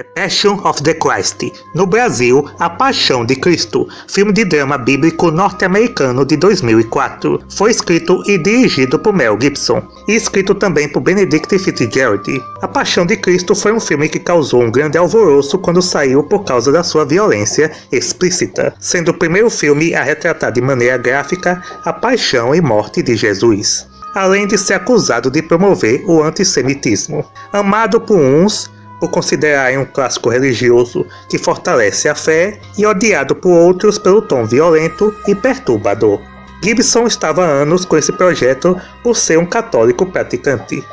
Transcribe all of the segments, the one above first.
The Passion of the Christ. No Brasil, A Paixão de Cristo, filme de drama bíblico norte-americano de 2004. Foi escrito e dirigido por Mel Gibson, e escrito também por Benedict Fitzgerald. A Paixão de Cristo foi um filme que causou um grande alvoroço quando saiu por causa da sua violência explícita, sendo o primeiro filme a retratar de maneira gráfica a paixão e morte de Jesus, além de ser acusado de promover o antissemitismo. Amado por uns por considerarem um clássico religioso que fortalece a fé, e odiado por outros pelo tom violento e perturbador. Gibson estava há anos com esse projeto por ser um católico praticante.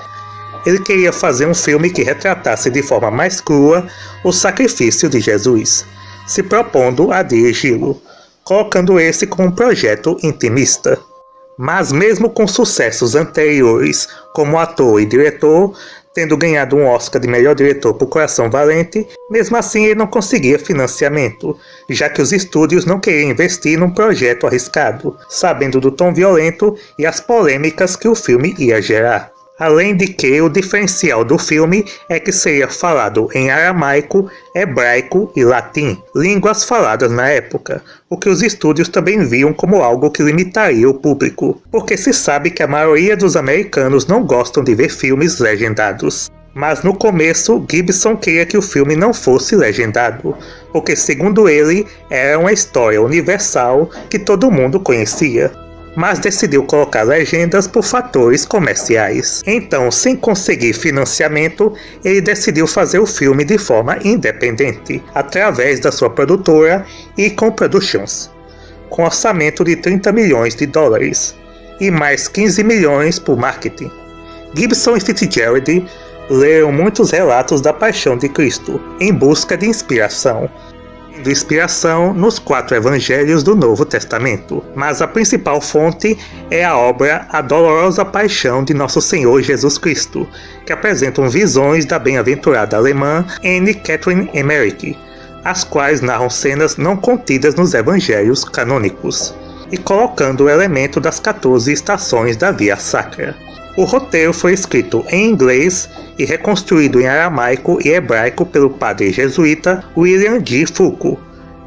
Ele queria fazer um filme que retratasse de forma mais crua o sacrifício de Jesus, se propondo a dirigi-lo, colocando esse como um projeto intimista. Mas mesmo com sucessos anteriores como ator e diretor, tendo ganhado um Oscar de melhor diretor por Coração Valente, mesmo assim ele não conseguia financiamento, já que os estúdios não queriam investir num projeto arriscado, sabendo do tom violento e as polêmicas que o filme ia gerar. Além de que o diferencial do filme é que seria falado em aramaico, hebraico e latim, línguas faladas na época, o que os estúdios também viam como algo que limitaria o público, porque se sabe que a maioria dos americanos não gostam de ver filmes legendados. Mas no começo, Gibson queria que o filme não fosse legendado, porque segundo ele, era uma história universal que todo mundo conhecia, mas decidiu colocar legendas por fatores comerciais. Então, sem conseguir financiamento, ele decidiu fazer o filme de forma independente, através da sua produtora Icon Productions, com orçamento de 30 milhões de dólares, e mais 15 milhões por marketing. Gibson e Fitzgerald leram muitos relatos da Paixão de Cristo, em busca de inspiração, nos 4 evangelhos do Novo Testamento, mas a principal fonte é a obra A Dolorosa Paixão de Nosso Senhor Jesus Cristo, que apresentam visões da bem-aventurada alemã Anne Catherine Emmerich, as quais narram cenas não contidas nos evangelhos canônicos, e colocando o elemento das 14 estações da Via Sacra. O roteiro foi escrito em inglês e reconstruído em aramaico e hebraico pelo padre jesuíta William G. Fulco,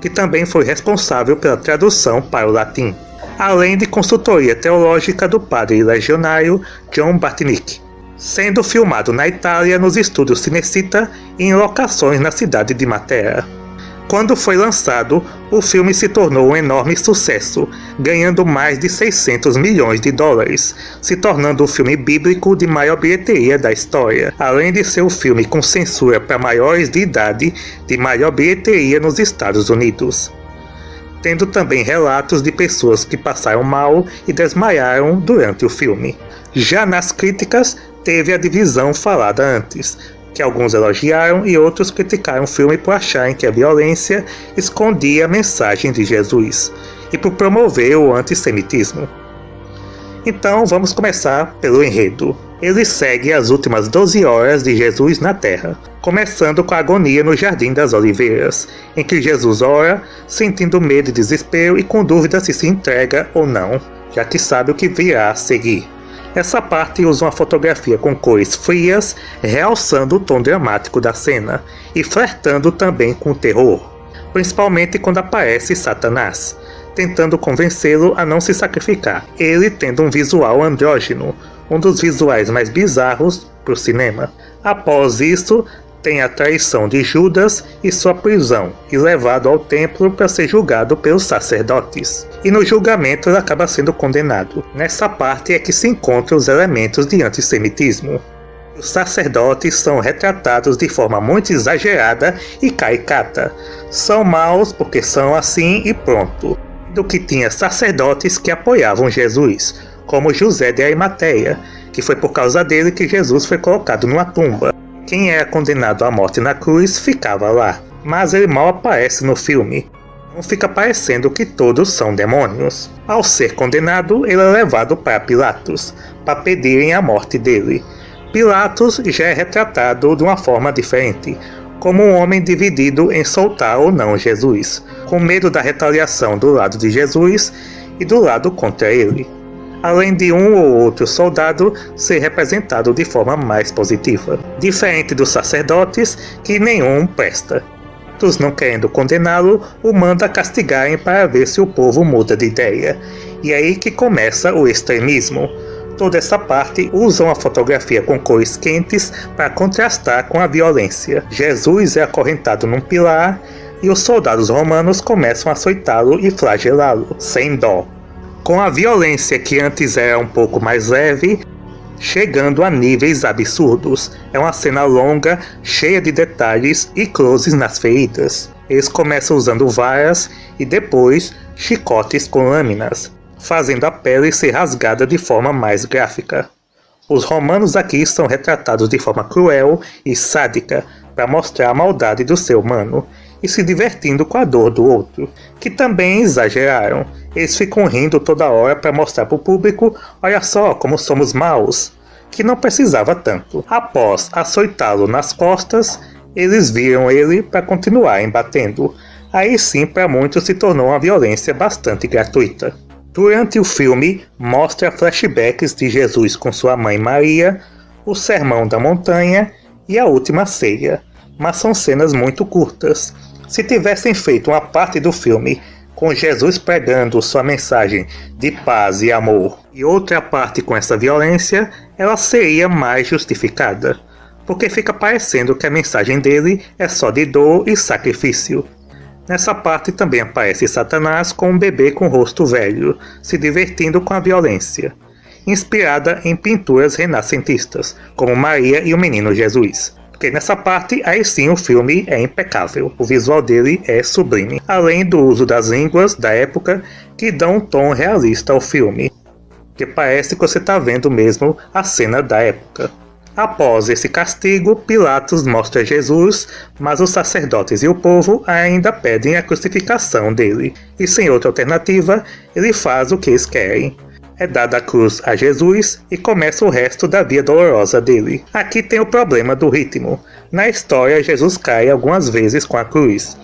que também foi responsável pela tradução para o latim, além de consultoria teológica do padre legionário John Bartnick, sendo filmado na Itália nos estúdios Cinecittà e em locações na cidade de Matera. Quando foi lançado, o filme se tornou um enorme sucesso, ganhando mais de 600 milhões de dólares, se tornando o filme bíblico de maior bilheteria da história, além de ser o filme com censura para maiores de idade de maior bilheteria nos Estados Unidos, tendo também relatos de pessoas que passaram mal e desmaiaram durante o filme. Já nas críticas, teve a divisão falada antes, que alguns elogiaram e outros criticaram o filme por acharem que a violência escondia a mensagem de Jesus e por promover o antissemitismo. Então vamos começar pelo enredo. Ele segue as últimas 12 horas de Jesus na Terra, começando com a agonia no Jardim das Oliveiras, em que Jesus ora, sentindo medo e desespero e com dúvida se entrega ou não, já que sabe o que virá a seguir. Essa parte usa uma fotografia com cores frias, realçando o tom dramático da cena e flertando também com o terror, principalmente quando aparece Satanás, tentando convencê-lo a não se sacrificar, ele tendo um visual andrógeno, um dos visuais mais bizarros para o cinema. Após isso, tem a traição de Judas e sua prisão, e levado ao templo para ser julgado pelos sacerdotes. E no julgamento ele acaba sendo condenado. Nessa parte é que se encontram os elementos de antissemitismo. Os sacerdotes são retratados de forma muito exagerada e caricata. São maus porque são assim e pronto. Do que tinha sacerdotes que apoiavam Jesus, como José de Arimateia, que foi por causa dele que Jesus foi colocado numa tumba. Quem era condenado à morte na cruz ficava lá, mas ele mal aparece no filme. Não fica parecendo que todos são demônios. Ao ser condenado, ele é levado para Pilatos, para pedirem a morte dele. Pilatos já é retratado de uma forma diferente, como um homem dividido em soltar ou não Jesus, com medo da retaliação do lado de Jesus e do lado contra ele. além de um ou outro soldado ser representado de forma mais positiva, diferente dos sacerdotes, que nenhum presta. Muitos, não querendo condená-lo, o manda castigarem para ver se o povo muda de ideia, e é aí que começa o extremismo. Toda essa parte usam a fotografia com cores quentes para contrastar com a violência. Jesus é acorrentado num pilar e os soldados romanos começam a açoitá-lo e flagelá-lo, sem dó. Com a violência que antes era um pouco mais leve, chegando a níveis absurdos. É uma cena longa, cheia de detalhes e closes nas feridas. Eles começam usando varas e depois chicotes com lâminas, fazendo a pele ser rasgada de forma mais gráfica. Os romanos aqui são retratados de forma cruel e sádica, para mostrar a maldade do ser humano, e se divertindo com a dor do outro, que também exageraram. Eles ficam rindo toda hora para mostrar para o público, olha só como somos maus, que não precisava tanto. Após açoitá-lo nas costas, eles viram ele para continuarem batendo. Aí sim, para muitos se tornou uma violência bastante gratuita. Durante o filme, mostra flashbacks de Jesus com sua mãe Maria, o Sermão da Montanha e a Última Ceia, mas são cenas muito curtas. Se tivessem feito uma parte do filme com Jesus pregando sua mensagem de paz e amor e outra parte com essa violência, ela seria mais justificada, porque fica parecendo que a mensagem dele é só de dor e sacrifício. Nessa parte também aparece Satanás com um bebê com rosto velho, se divertindo com a violência, inspirada em pinturas renascentistas, como Maria e o Menino Jesus. Porque nessa parte, aí sim o filme é impecável, o visual dele é sublime, além do uso das línguas da época que dão um tom realista ao filme, que parece que você está vendo mesmo a cena da época. Após esse castigo, Pilatos mostra Jesus, mas os sacerdotes e o povo ainda pedem a crucificação dele, e sem outra alternativa, ele faz o que eles querem. É dada a cruz a Jesus e começa o resto da via dolorosa dele. Aqui tem o problema do ritmo. Na história, Jesus cai algumas vezes com a cruz,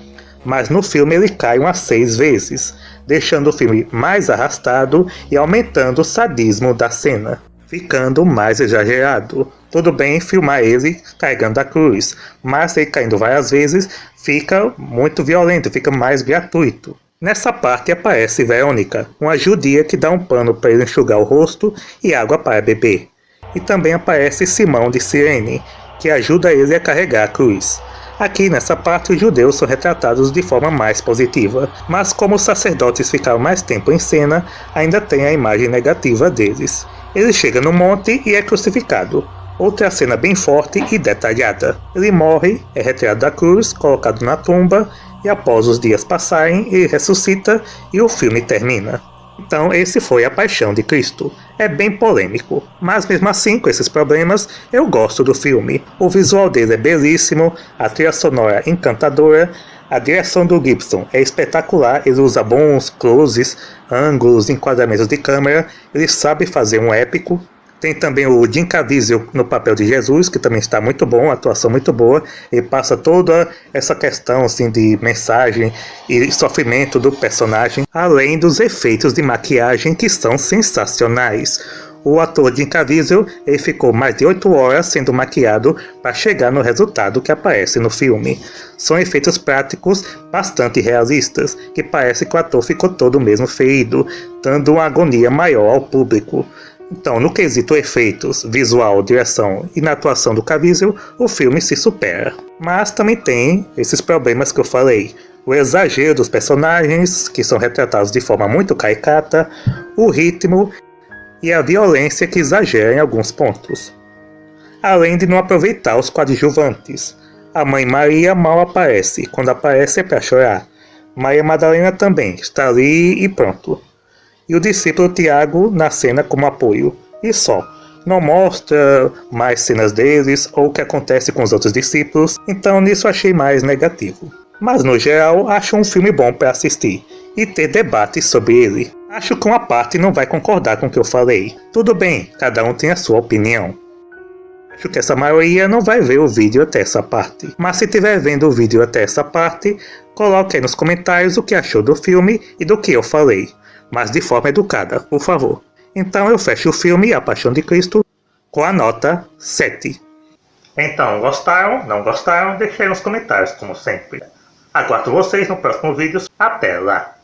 mas no filme ele cai umas 6 vezes, deixando o filme mais arrastado e aumentando o sadismo da cena, ficando mais exagerado. Tudo bem filmar ele carregando a cruz, mas ele caindo várias vezes fica muito violento, fica mais gratuito. Nessa parte aparece Verônica, uma judia que dá um pano para ele enxugar o rosto e água para beber. E também aparece Simão de Cirene, que ajuda ele a carregar a cruz. Aqui nessa parte os judeus são retratados de forma mais positiva, mas como os sacerdotes ficaram mais tempo em cena, ainda tem a imagem negativa deles. Ele chega no monte e é crucificado. Outra cena bem forte e detalhada. Ele morre, é retirado da cruz, colocado na tumba, e após os dias passarem, ele ressuscita e o filme termina. Então esse foi a Paixão de Cristo. É bem polêmico, mas mesmo assim, com esses problemas, eu gosto do filme. O visual dele é belíssimo, a trilha sonora encantadora, a direção do Gibson é espetacular, ele usa bons closes, ângulos, enquadramentos de câmera, ele sabe fazer um épico. Tem também o Jim Caviezel no papel de Jesus, que também está muito bom, a atuação muito boa. Ele passa toda essa questão assim, de mensagem e sofrimento do personagem, além dos efeitos de maquiagem que são sensacionais. O ator Jim Caviezel ele ficou mais de 8 horas sendo maquiado para chegar no resultado que aparece no filme. São efeitos práticos bastante realistas, que parece que o ator ficou todo mesmo ferido, dando uma agonia maior ao público. Então, no quesito efeitos, visual, direção e na atuação do Caviezel, o filme se supera. Mas também tem esses problemas que eu falei. O exagero dos personagens, que são retratados de forma muito caricata, o ritmo e a violência que exagera em alguns pontos. Além de não aproveitar os coadjuvantes. A mãe Maria mal aparece, quando aparece é para chorar. Maria Madalena também, está ali e pronto. E o discípulo Tiago na cena como apoio. E só. Não mostra mais cenas deles ou o que acontece com os outros discípulos, então nisso achei mais negativo. Mas no geral, acho um filme bom para assistir e ter debates sobre ele. Acho que uma parte não vai concordar com o que eu falei. Tudo bem, cada um tem a sua opinião. Acho que essa maioria não vai ver o vídeo até essa parte. Mas se estiver vendo o vídeo até essa parte, coloque aí nos comentários o que achou do filme e do que eu falei. Mas de forma educada, por favor. Então eu fecho o filme A Paixão de Cristo com a nota 7. Então, gostaram? Não gostaram? Deixem nos comentários, como sempre. Aguardo vocês no próximo vídeo. Até lá!